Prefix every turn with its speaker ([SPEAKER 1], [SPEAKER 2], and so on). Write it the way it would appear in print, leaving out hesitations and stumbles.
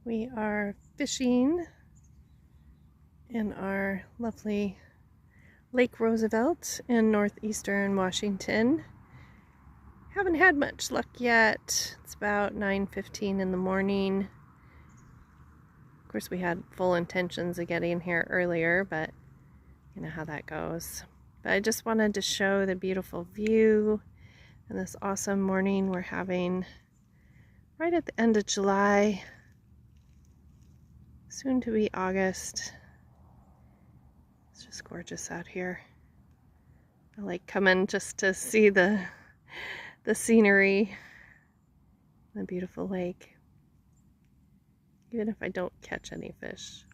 [SPEAKER 1] We are fishing in our lovely Lake Roosevelt in northeastern Washington. Haven't had much luck yet. It's about 9:15 in the morning. Of course, we had full intentions of getting here earlier, but you know how that goes. But I just wanted to show the beautiful view and this awesome morning we're having right at the end of July, soon to be August. It's just gorgeous out here. I like coming just to see the scenery, the beautiful lake, even if I don't catch any fish.